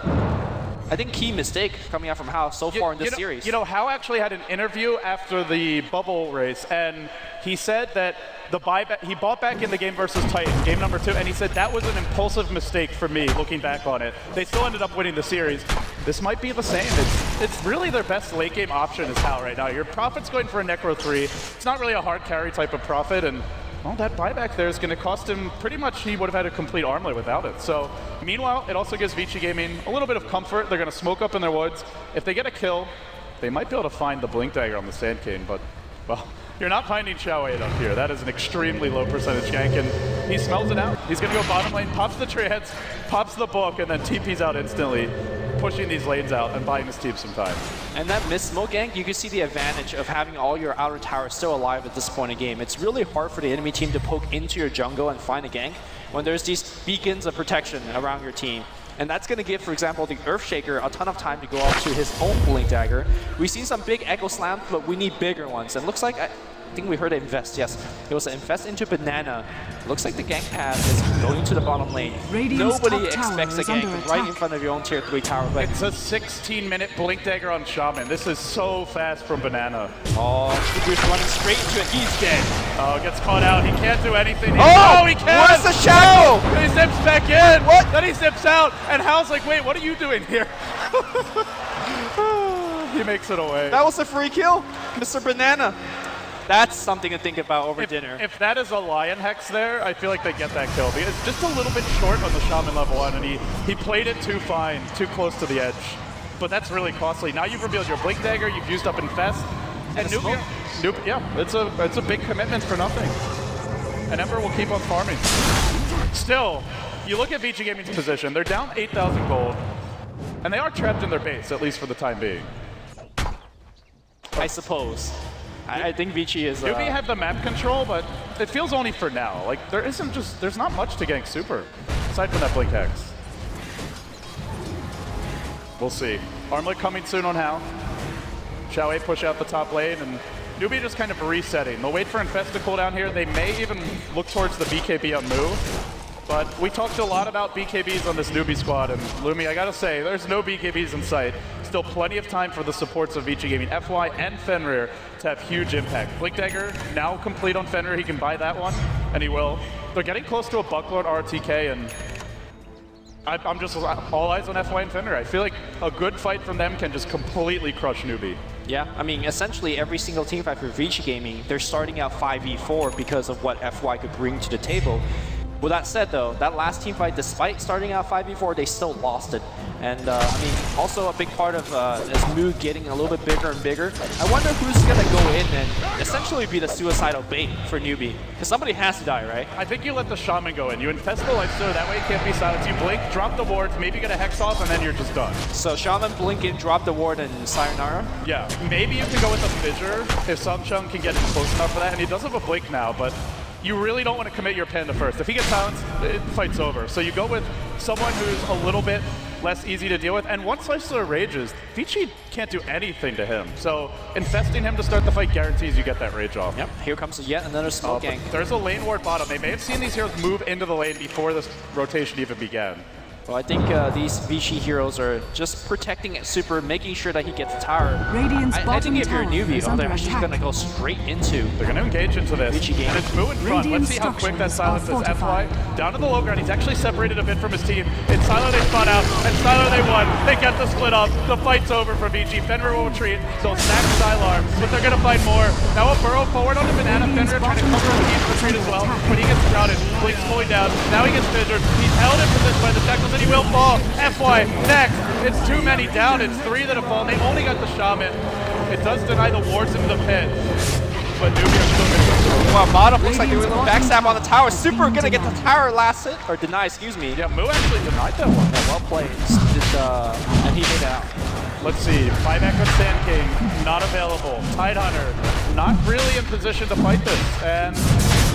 I think, key mistake coming out from Hao so far in this series. You know, Hao actually had an interview after the bubble race, and he said that the buyback, he bought back in the game versus Titan, game number 2, and he said that was an impulsive mistake for me, looking back on it. They still ended up winning the series. This might be the same. It's really their best late game option is Hao right now. Your Prophet's going for a Necro 3. It's not really a hard carry type of Prophet, and well, that buyback there is going to cost him pretty much, he would have had a complete armlet without it. So, meanwhile, it also gives ViCi Gaming a little bit of comfort. They're going to smoke up in their woods. If they get a kill, they might be able to find the Blink Dagger on the Sand King, but Well, you're not finding Xiao 8 up here. That is an extremely low percentage gank, and he smells it out. He's going to go bottom lane, pops the treads, pops the book, and then TP's out instantly, pushing these lanes out and buying his team some time. And that mid-smoke gank, you can see the advantage of having all your outer towers still alive at this point in the game. It's really hard for the enemy team to poke into your jungle and find a gank when there's these beacons of protection around your team. And that's going to give, for example, the Earthshaker a ton of time to go up to his own Blink Dagger. We've seen some big Echo Slams, but we need bigger ones. And looks like, I think we heard it invest, yes. It was an invest into Banana. Looks like the gank path is going to the bottom lane. Nobody expects a gank right in front of your own tier 3 tower. But it's a 16-minute Blink Dagger on Shaman. This is so fast from Banana. Oh, Newbee's running straight into it. He's dead. Oh, gets caught out. He can't do anything. Oh, he can! Where's the shadow? Then he zips back in. What? Then he zips out. And Hal's like, wait, what are you doing here? He makes it away. That was a free kill, Mr. Banana. That's something to think about over dinner. If that is a Lion Hex there, I feel like they get that kill. Because it's just a little bit short on the Shaman level 1, and he played it too fine, too close to the edge. But that's really costly. Now you've revealed your Blink Dagger, you've used up Infest, and Newbee, yeah, it's a big commitment for nothing. And Ember will keep on farming. Still, you look at ViCi Gaming's position, they're down 8,000 gold, and they are trapped in their base, at least for the time being. I suppose. I think ViCi is... Newbee have the map control, but it feels only for now. Like, there's not much to gank super, aside from that Blink Hex. We'll see. Armlet coming soon on Hal. Xiao 8 push out the top lane, and Newbee just kind of resetting. They'll wait for Infest to cool down here. They may even look towards the BKB on move. But we talked a lot about BKBs on this Newbee squad, and Lumi, I gotta say, there's no BKBs in sight. Still plenty of time for the supports of ViCi Gaming, FY and Fenrir, to have huge impact. Blink Dagger now complete on Fenrir. He can buy that one, and he will. They're getting close to a Bucklord RTK, and I'm just all eyes on FY and Fenrir. I feel like a good fight from them can just completely crush Newbee. Yeah, I mean, essentially every single team fight for ViCi Gaming, they're starting out 5v4 because of what FY could bring to the table. With that said, though, that last team fight, despite starting out 5v4, they still lost it. And, I mean, also a big part of this mood getting a little bit bigger and bigger. I wonder who's going to go in and essentially be the suicidal bait for Newbee. Because somebody has to die, right? I think you let the Shaman go in. You infest the Lifestealer, that way it can't be silenced. You blink, drop the wards, maybe get a Hex off, and then you're just done. So Shaman, blink in, drop the ward, and sayonara? Yeah, maybe you can go with a Fissure if Samchung can get close enough for that. And he does have a blink now, but you really don't want to commit your Panda first. If he gets silenced, the fight's over. So you go with someone who's a little bit less easy to deal with. And once Lifestealer rages, ViCi can't do anything to him. So infesting him to start the fight guarantees you get that rage off. Yep, here comes yet another smoke gank. There's a lane ward bottom. They may have seen these heroes move into the lane before this rotation even began. Well, I think these ViCi heroes are just protecting it super, making sure that he gets the tower. I think if you're a Newbee, they're actually going to go straight into... They're going to engage into this. ViCi Gaming. And it's Moo in front. Let's see how quick that silences FY. Down to the low ground. He's actually separated a bit from his team. In Silo they spot out, and Silo they won. They get the split up. The fight's over for ViCi. Fenrir will retreat. They'll snap Sylar, but they're going to fight more. Now a burrow forward onto Banana. Fenrir trying to cover the team's retreat as well, but he gets crowded. Blink's pulling down. Now he gets fissured. He's held in position by the tackles, and he will fall. FY next. It's too many down. It's 3 that have fallen. They only got the Shaman. It does deny the wards into the pit. But Newbee are still going to... Well, bottom looks like they were a little backstab on the tower. Super going to get the tower last hit. Or deny, excuse me. Yeah, Moo actually denied that one. Yeah, well played. And he made it out. Let's see. 5 Echo Sand King, not available. Tide Hunter, not really in position to fight this. And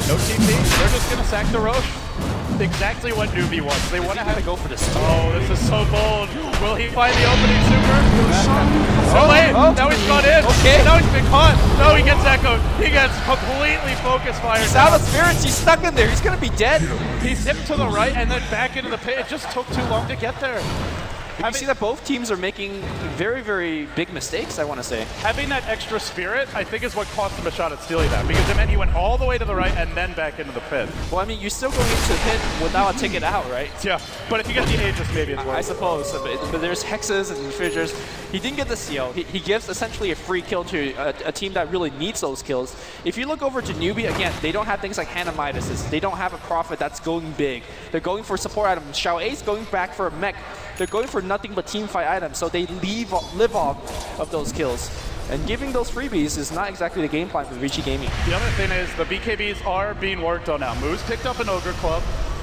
no TP. They're just going to sack the Roche. Exactly what Newbee wants. They want to have to go for this. Oh, this is so bold. Will he find the opening super? Too late. Now he's got in. Okay. Now he's been caught. No, he gets echoed. He gets completely focus fired. He's out of spirits. He's stuck in there. He's going to be dead. He zipped to the right and then back into the pit. It just took too long to get there. I see that both teams are making very, very big mistakes, I want to say. Having that extra spirit, I think, is what cost him a shot at stealing that, because it meant he went all the way to the right and then back into the pit. Well, I mean, you're still going into the pit without a ticket out, right? Yeah, but if you get the Aegis, maybe it's worth I suppose, but there's hexes and fissures. He didn't get the CO. He gives essentially a free kill to a team that really needs those kills. If you look over to Newbee, again, they don't have things like Hannah Midases. They don't have a Prophet that's going big. They're going for support items. Xiao A's going back for a mech. They're going for nothing but team fight items, so they live off of those kills. And giving those freebies is not exactly the game plan for ViCi Gaming. The other thing is the BKBs are being worked on now. Moose picked up an Ogre Club,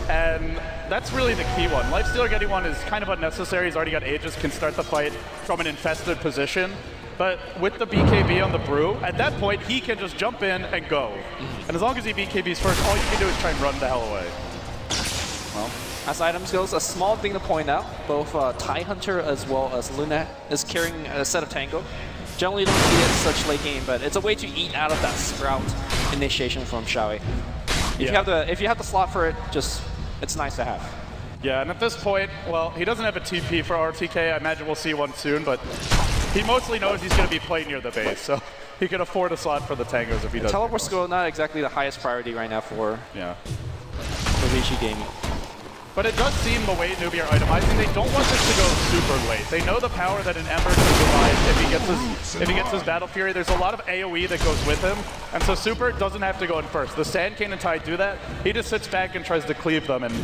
and that's really the key one. Lifestealer getting one is kind of unnecessary. He's already got Aegis, can start the fight from an infested position. But with the BKB on the Brew, at that point, he can just jump in and go. And as long as he BKBs first, all you can do is try and run the hell away. Well, as items goes, a small thing to point out, both TIE Hunter as well as Luna is carrying a set of Tango. Generally don't see it in such late game, but it's a way to eat out of that Sprout initiation from Xiaowei. If you have the slot for it, it's nice to have. Yeah, and at this point, well, he doesn't have a TP for RTK. I imagine we'll see one soon, but he mostly knows he's going to be playing near the base, so he can afford a slot for the Tangos if he does. Teleport's still not exactly the highest priority right now for ViCi Gaming. But it does seem the way Newbee are itemizing, they don't want this to go super late. They know the power that an Ember can provide if he gets his Battle Fury. There's a lot of AoE that goes with him, and so Super doesn't have to go in first. The Sand King and TIE do that. He just sits back and tries to cleave them, and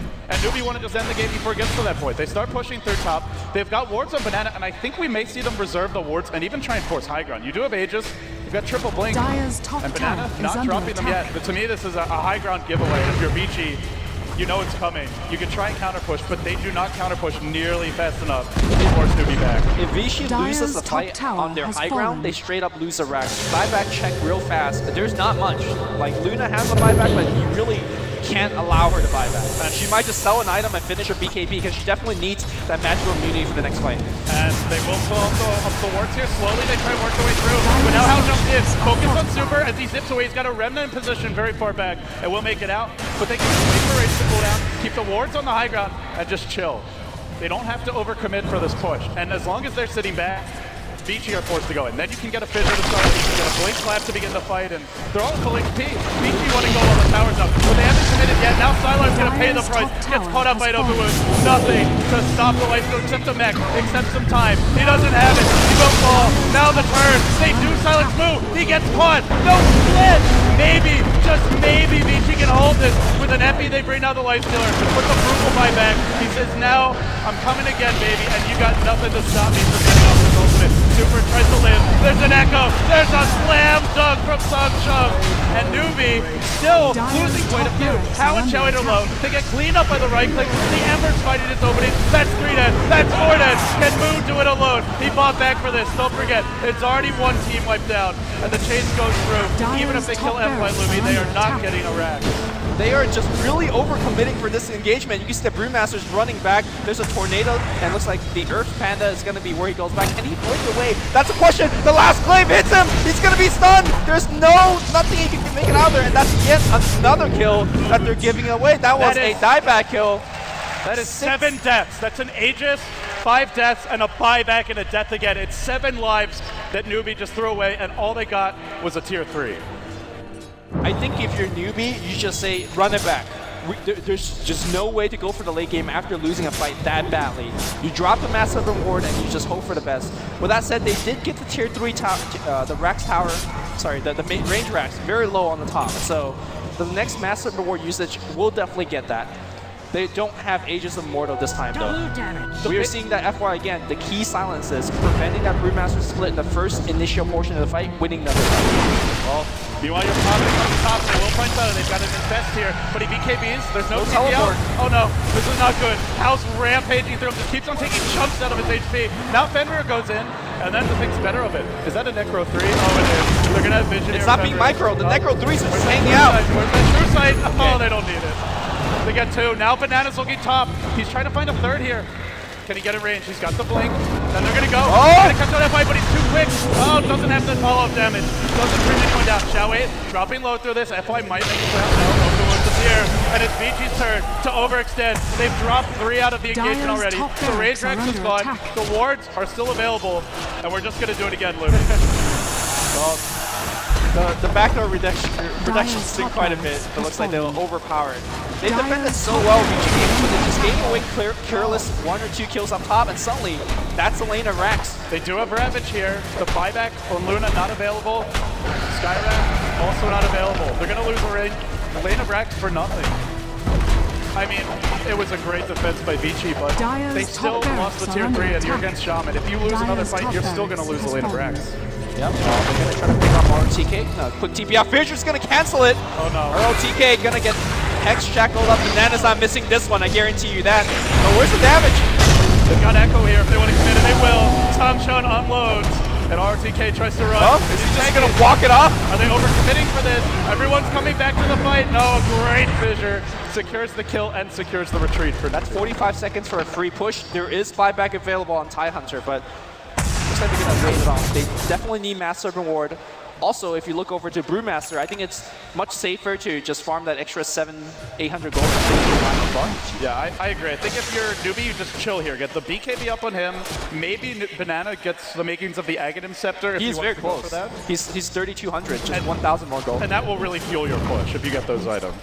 Newbee want to just end the game before it gets to that point. They start pushing through top. They've got wards on Banana, and I think we may see them reserve the wards and even try and force high ground. You do have Aegis. You've got triple blink, and Banana not dropping them yet. But to me, this is a high ground giveaway. If you're ViCi, you know it's coming. You can try and counter push, but they do not counter push nearly fast enough to force Newbee back. If ViCi loses the fight on their high ground, they straight up lose the rack. Buyback check real fast. There's not much. Like Luna has a buyback, but you really can't allow her to buy back. She might just sell an item and finish her BKB because she definitely needs that magical immunity for the next fight. And they will pull up the wards here slowly. They try to work their way through. But now Hal jumps in. Focus on Super as he zips away. He's got a remnant in position very far back and will make it out. But they can wait for Rage to cool down, keep the wards on the high ground, and just chill. They don't have to overcommit for this push. And as long as they're sitting back, ViCi are forced to go in. Then you can get a fissure to start, you can get a blink clap to begin the fight, and they're all full HP. ViCi want to go while the tower's up, but they haven't committed yet. Now Sylar's going to pay the price. Gets caught up by Nobuwoon. Nothing to stop the Lifestealer except a mech, except some time. He doesn't have it. He will fall. Now the turn. They do Sylar's move. He gets caught. No split. Maybe, just maybe ViCi can hold this. With an epi, they bring down the Lifestealer. Put the brutal buyback. He says, now I'm coming again, baby, and you got nothing to stop me from getting off this ultimate. Super tries to live. There's an echo. There's a slam dunk from Songchung. And Newbee still losing quite a few. Hao and Xiaowei are low. They get cleaned up by the right click. The Ember's fighting its opening. That's 3 dead. That's 4 dead. Can Moon do it alone? He fought back for this. Don't forget, it's already one team wiped down. And the chase goes through. Even if they kill Empire Newbee, they are not getting a rack. They are just really overcommitting for this engagement. You can see the Brewmaster's running back. There's a tornado, and it looks like the Earth Panda is going to be where he goes back, and he blinked away. That's a question. The last claim hits him. He's going to be stunned. There's nothing he can make it out there, and that's yet another kill that they're giving away. That was a dieback kill. That is 7 deaths. That's an Aegis, 5 deaths, and a buyback and a death again. It's 7 lives that Newbee just threw away, and all they got was a tier 3. I think if you're Newbee, you just say, run it back. There's just no way to go for the late game after losing a fight that badly. You drop the massive reward and you just hope for the best. With that said, they did get the tier 3 tower, the Rax tower, sorry, the range racks very low on the top. So the next massive reward usage will definitely get that. They don't have Aegis of Mortal this time, though. We are seeing that FY again, the key silences, preventing that Brewmaster split in the first initial portion of the fight, winning the fight. Well, meanwhile, you're popping on the top, they will find out they've got an infest here, but he BKBs, there's no teleport. Oh no, this is not good. Hal's rampaging through him, just keeps on taking chunks out of his HP. Now Fenrir goes in, and then the thing's better of it. Is that a Necro 3? Oh, it is. They're gonna have vision here. It's not being micro, the Necro 3's just hanging out. Where's that true sight? Oh, they don't need it. They get 2. Now Banana's looking top. He's trying to find a 3rd here. Can he get in range? He's got the blink. Then they're gonna go. Oh! He's gonna catch on that fight, but he's too quick. Oh, doesn't have the follow-up damage. Doesn't bring anyone down. Xiaowei dropping low through this. FY might make it down. No, Nobuwoon's is here. And it's ViCi's turn to overextend. They've dropped 3 out of the engagement already. The Rage Rax is gone. The wards are still available. And we're just gonna do it again, Luke. Well, the backdoor reduction's been quite a bit. It looks like they were overpowered. They defended so well ViCi Gaming, but they just gave away careless 1 or 2 kills up top, and suddenly that's the lane of Rax. They do have Ravage here. The buyback on Luna not available. Skyrack also not available. They're going to lose the lane of Rax for nothing. I mean, it was a great defense by ViCi, but they still lost the tier 3 and you're against Shaman. If you lose another fight, you're still going to lose the lane of Rax. Yep, they're going to try to pick up ROTK. No, quick TP out. Fissures going to cancel it. Oh no. ROTK going to get Hex shackled up. Banana's not missing this one, I guarantee you that. But where's the damage? They've got Echo here. If they want to commit it, they will. Tomchon unloads. And RTK tries to run. Oh, is he just going to walk it off? Are they overcommitting for this? Everyone's coming back to the fight. No, great fissure. Secures the kill and secures the retreat for That's 45 seconds for a free push. There is buyback available on Tidehunter, but looks like they're going to raid it off. They definitely need Mass Serpent Ward. Also, if you look over to Brewmaster, I think it's much safer to just farm that extra 700-800 gold. Yeah, I agree. I think if you're Newbee, you just chill here. Get the BKB up on him. Maybe Banana gets the makings of the Aghanim Scepter if He's you very want to close. go for that. He's 3,200, just 1,000 more gold. And that will really fuel your push if you get those items.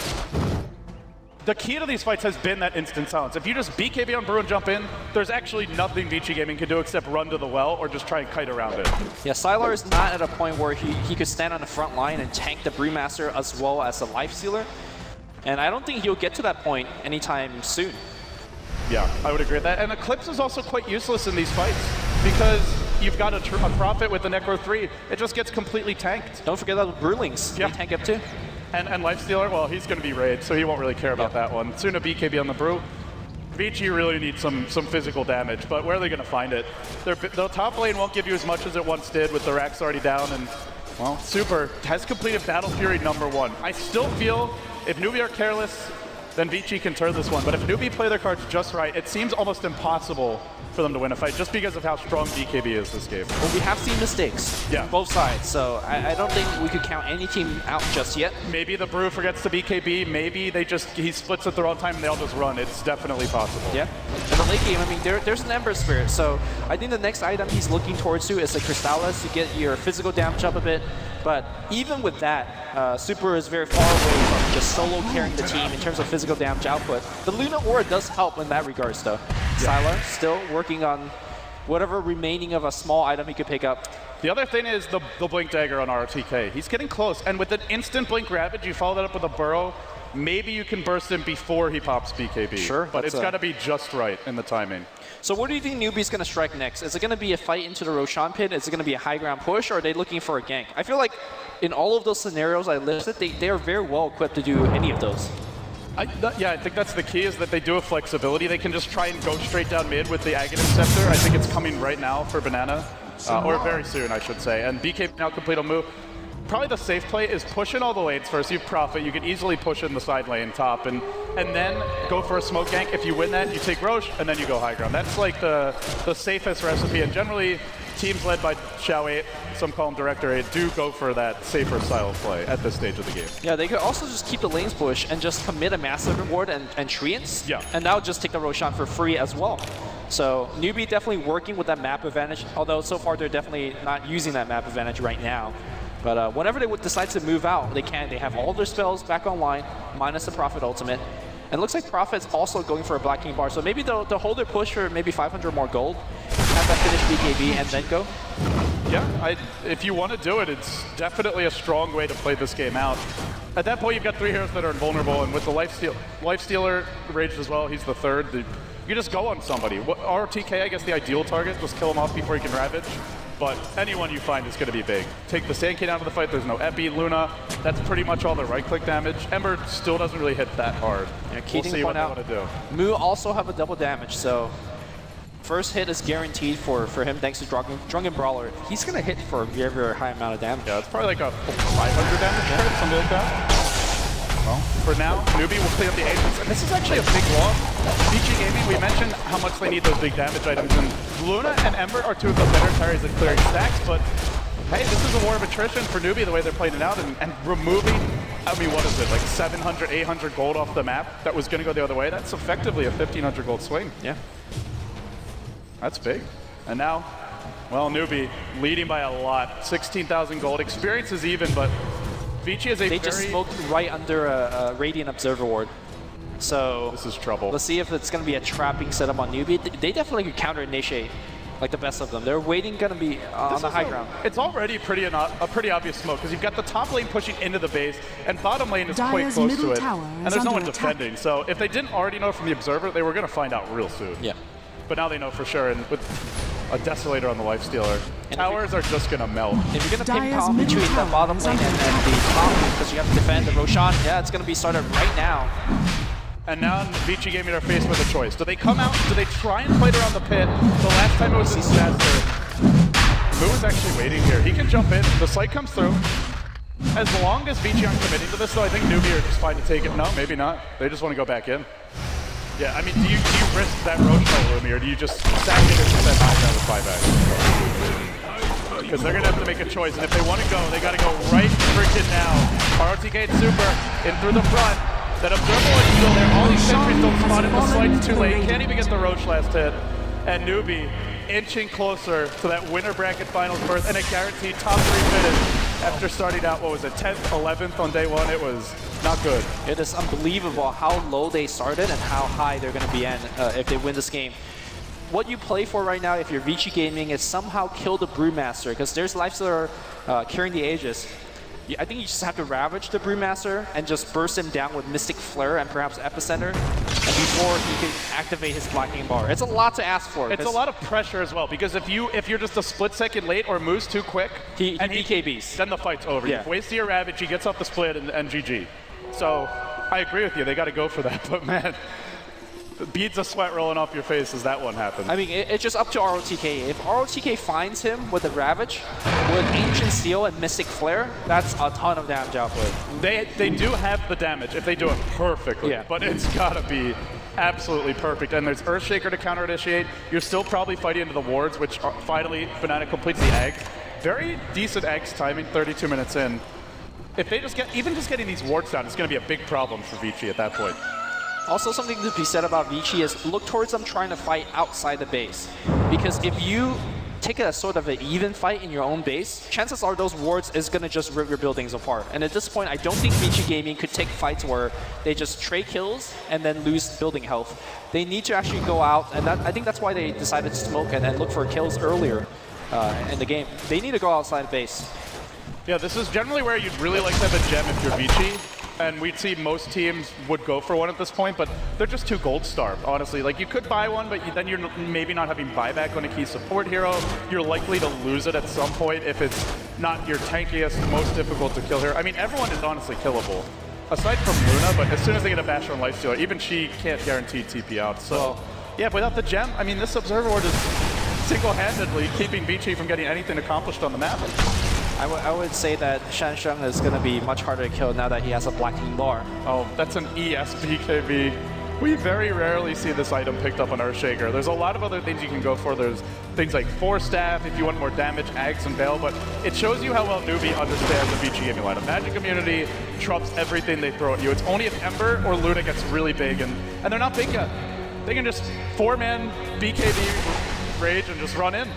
The key to these fights has been that instant silence. If you just BKB on Brew and jump in, there's actually nothing ViCi Gaming can do except run to the well or just try and kite around it. Yeah, Sylar is not at a point where he could stand on the front line and tank the Brewmaster as well as the Lifestealer. And I don't think he'll get to that point anytime soon. Yeah, I would agree with that. And Eclipse is also quite useless in these fights because you've got a Prophet with the Necro 3. It just gets completely tanked. Don't forget about Brewlings. Yeah. They tank up too. And Lifestealer, well, he's going to be raid, so he won't really care about that one. Soon a BKB on the Brew. ViCi really needs some physical damage, but where are they going to find it? The top lane won't give you as much as it once did with the racks already down, and, well, Super has completed Battle Fury #1. I still feel if Newbee are careless, then ViCi can turn this one. But if Newbee play their cards just right, it seems almost impossible for them to win a fight just because of how strong BKB is this game. Well, we have seen mistakes on both sides, so I don't think we could count any team out just yet. Maybe the Brew forgets to BKB, maybe he splits at the wrong time and they all just run. It's definitely possible. Yeah. In the late game, I mean, there's an Ember Spirit, so I think the next item he's looking towards to is the Crystallis to get your physical damage up a bit. But even with that, Super is very far away from just solo carrying the team in terms of physical damage output. The Luna Aura does help in that regards, though. Sylar still working on whatever remaining of a small item he could pick up. The other thing is the Blink Dagger on RTK. He's getting close, and with an instant Blink Ravage, you follow that up with a Burrow, maybe you can burst him before he pops BKB. Sure. But it's got to be just right in the timing. So what do you think Newbee's going to strike next? Is it going to be a fight into the Roshan pit? Is it going to be a high ground push, or are they looking for a gank? I feel like in all of those scenarios I listed, they are very well equipped to do any of those. Yeah, I think that's the key, is that they do have flexibility. They can just try and go straight down mid with the Aghanim Scepter. I think it's coming right now for Banana, or very soon, I should say. And BK now complete on move. Probably the safe play is push in all the lanes first. You have Prophet, you can easily push in the side lane top, and then go for a smoke gank. If you win that, you take Roche, and then you go high ground. That's like the safest recipe, and generally teams led by Xiao 8, some call him Director 8, do go for that safer style of play at this stage of the game. Yeah, they could also just keep the lanes push and just commit a massive reward and treants, and now just take the Roshan for free as well. So Newbee definitely working with that map advantage, although so far they're definitely not using that map advantage right now. But whenever they would decide to move out, they can. They have all their spells back online, minus the Prophet ultimate. And it looks like Prophet's also going for a Black King bar, so maybe they'll hold their push for maybe 500 more gold, have that finish BKB, and then go. Yeah, if you want to do it, it's definitely a strong way to play this game out. At that point, you've got 3 heroes that are invulnerable, and with the Lifestealer raged as well, he's the third. You just go on somebody. RTK, I guess the ideal target, just kill him off before he can Ravage. But anyone you find is going to be big. Take the Sand King out of the fight, there's no Epi, Luna, that's pretty much all the right-click damage. Ember still doesn't really hit that hard. Yeah, we'll see what they want to do. Mu also have a double damage, so first hit is guaranteed for him thanks to Drunken Brawler. He's going to hit for a very, very high amount of damage. Yeah, it's probably like a 500 damage crit, something like that. Well, for now, Newbee will clean up the agents, and this is actually a big loss. ViCi Gaming, we mentioned how much they need those big damage items, and Luna and Ember are 2 of the better carries at clearing stacks, but hey, this is a war of attrition for Newbee, the way they're playing it out, and removing, I mean, what is it, like 700, 800 gold off the map that was going to go the other way? That's effectively a 1,500 gold swing. Yeah. That's big. And now, well, Newbee leading by a lot. 16,000 gold. Experience is even, but ViCi is They just smoked right under a Radiant Observer Ward. So this is trouble. Let's see if it's going to be a trapping setup on Newbee. They definitely could counter Initiate like the best of them. They're waiting going to be on the high ground. It's already a pretty obvious smoke, because you've got the top lane pushing into the base, and bottom lane is quite close to it, and there's no one defending. So if they didn't already know from the Observer, they were going to find out real soon. Yeah. But now they know for sure, and with a Desolator on the Lifestealer. Towers are just going to melt. If you're going to ping Dire's pong middle between the tower bottom is lane under and attack. the top lane, because you have to defend the Roshan, yeah, it's going to be started right now. And now ViCi Gaming are faced with a choice. Do they come out? Do they try and fight around the pit? The last time it was in disaster. Moo is actually waiting here. He can jump in. The slight comes through. As long as ViCi aren't committing to this, though, I think Newbee are just fine to take it. No, maybe not. They just want to go back in. Yeah, I mean, do you risk that Roshan Lumi, or do you just stack it and set high down with buyback? Because they're going to have to make a choice, and if they want to go, they got to go right freaking now. ROTK super in through the front. That Observer is still there. All these sentries don't spot it. The slight's too late. Can't even get the Roche last hit. And Newbee inching closer to that winner bracket finals berth and a guaranteed top 3 finish after starting out, what was it, 10th, 11th on day 1. It was not good. It is unbelievable how low they started and how high they're going to be in if they win this game. What you play for right now, if you're ViCi Gaming, is somehow kill the Brewmaster, because there's lives that are carrying the Aegis. I think you just have to Ravage the Brewmaster and just burst him down with Mystic Flare and perhaps Epicenter, and before he can activate his blocking bar. It's a lot to ask for. It's a lot of pressure as well, because if you're just a split second late or moves too quick, he BKBs. Then the fight's over. Yeah. You've wasted your Ravage, he gets off the split, and GG. So I agree with you. They got to go for that, but man. Beads of sweat rolling off your face as that one happens. I mean, it's just up to ROTK. If ROTK finds him with a Ravage, with Ancient Steel and Mystic Flare, that's a ton of damage output. They do have the damage if they do it perfectly, Yeah. but it's got to be absolutely perfect. And there's Earthshaker to counter-initiate. You're still probably fighting into the wards, which finally Banana completes the egg. Very decent eggs timing, 32 minutes in. If they just even getting these wards down, it's going to be a big problem for ViCi at that point. Also, something to be said about ViCi is look towards them trying to fight outside the base. Because if you take a sort of an even fight in your own base, chances are those wards is going to just rip your buildings apart. And at this point, I don't think ViCi Gaming could take fights where they just trade kills and then lose building health. They need to actually go out, and I think that's why they decided to smoke and look for kills earlier in the game. They need to go outside the base. Yeah, this is generally where you'd really like to have a gem if you're ViCi. And we'd see most teams would go for one at this point, but they're just too gold starved, honestly. Like, you could buy one, but then you're maybe not having buyback on a key support hero. You're likely to lose it at some point if it's not your tankiest, most difficult to kill hero. I mean, everyone is honestly killable, aside from Luna, but as soon as they get a Basher and Lifestealer, even she can't guarantee TP out. So, yeah, without the gem, I mean, this Observer Ward is single-handedly keeping ViCi from getting anything accomplished on the map. I would say that Shansheng is going to be much harder to kill now that he has a blocking bar. Oh, that's an ES BKB. We very rarely see this item picked up on Earthshaker. There's a lot of other things you can go for. There's things like Force Staff if you want more damage, Ags and Veil, but it shows you how well Newbee understands the ViCi gaming lineup. Magic Immunity trumps everything they throw at you. It's only if Ember or Luna gets really big, and they're not big yet. They can just 4-man BKB Rage and just run in.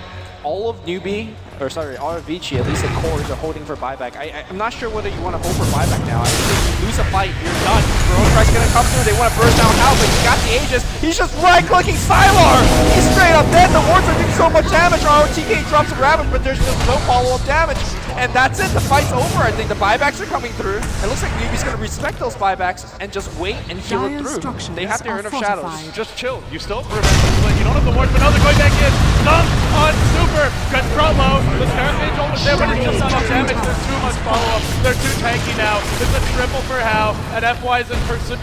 All of Newbee, or sorry, all of ViCi, at least the cores, are holding for buyback. I'm not sure whether you want to hold for buyback now. I think if you lose a fight, you're done. Roadstrike's going to come through. They want to burst down out, but he got the Aegis. He's just right-clicking Sylar. He's straight up dead. The wards are doing so much damage. ROTK drops a Ravage, but there's just no follow-up damage. And that's it. The fight's over. I think the buybacks are coming through. It looks like Newbee's going to respect those buybacks and just wait and heal it through. They have the Urn of Shadows. Just chill. You still remember, you don't have the wards, but now they're going back in. Dunk on Super. Good front low. The skirmishes almost there, but it's just not enough damage. There's too much follow-up. They're too tanky now. There's a triple for Hao, and FY is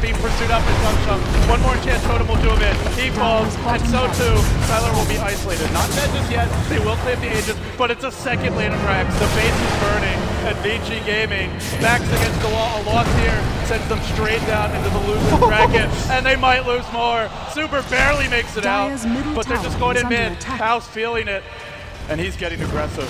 being pursued up in Tung. One more chance Totem will do him in. He falls, and so too, Sylar will be isolated. Not dead just yet. They will claim the Aegis, but it's a second lane of Rax. The base is burning, and ViCi Gaming backs against the wall. A loss here sends them straight down into the losing bracket, and they might lose more. Super barely makes it out, but they're just going in mid. Hao's feeling it, and he's getting aggressive.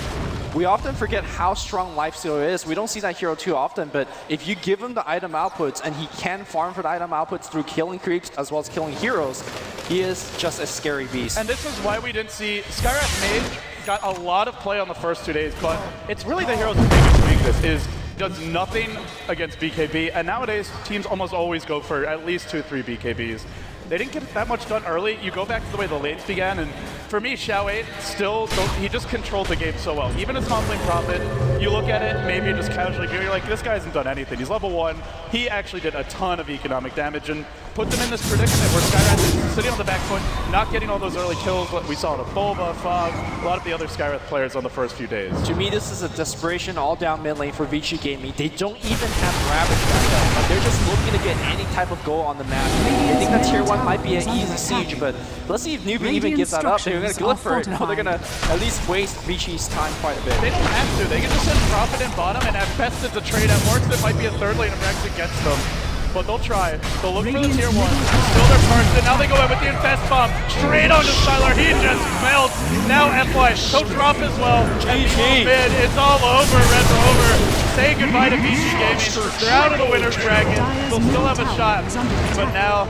We often forget how strong Lifestealer is. We don't see that hero too often, but if you give him the item outputs and he can farm for the item outputs through killing creeps as well as killing heroes, he is just a scary beast. And this is why we didn't see Skyraf Mage got a lot of play on the first 2 days, but it's really the hero's biggest weakness is does nothing against BKB, and nowadays teams almost always go for at least 2-3 BKBs. They didn't get that much done early. You go back to the way the lanes began, and for me, Xiao 8 still, he just controlled the game so well. Even as Humbling Prophet, you look at it, maybe just casually view, you're like, this guy hasn't done anything. He's level 1. He actually did a ton of economic damage and put them in this predicament where Skywrath is sitting on the back foot, not getting all those early kills. We saw it of Boba, Fog, a lot of the other Skywrath players on the first few days. To me, this is a desperation all down mid lane for ViCi Gaming. They don't even have Ravage back up, but they're just looking to get any type of goal on the map. They think that tier 1 might be an easy siege, but let's see if Newbee even gives that up. They're going to go for it. No, they're going to at least waste ViCi's time quite a bit. They don't have to. They can just send Prophet in bottom, and at best it's a trade. At worst, it might be a third lane if Rex against them. But they'll try. They'll look for the tier 1. Still their first, and now they go in with the Infest Bomb. Straight onto Sylar. He just melts. Now FY. He'll drop as well. GG. Mid. It's all over. Red's over. Say goodbye to ViCi Gaming. They're out of the winner's bracket. They'll still have a shot. But now,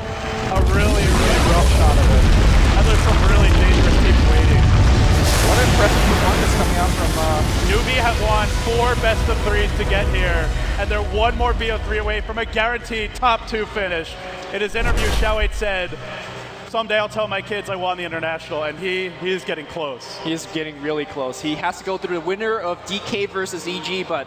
a really, really rough shot of it. And there's some really dangerous teams waiting. What an impressive performance coming out from Newbee have won 4 best-of-3s to get here, and they're one more BO3 away from a guaranteed top 2 finish. In his interview, Xiao8 said, someday I'll tell my kids I won the International, and he is getting close. He is getting really close. He has to go through the winner of DK versus EG, but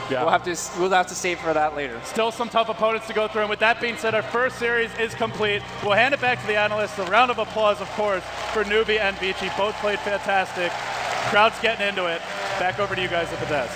yeah. we'll have to save for that later. Still some tough opponents to go through, and with that being said, our first series is complete. We'll hand it back to the analysts. A round of applause, of course, for Newbee and ViCi. Both played fantastic. Crowd's getting into it. Back over to you guys at the desk.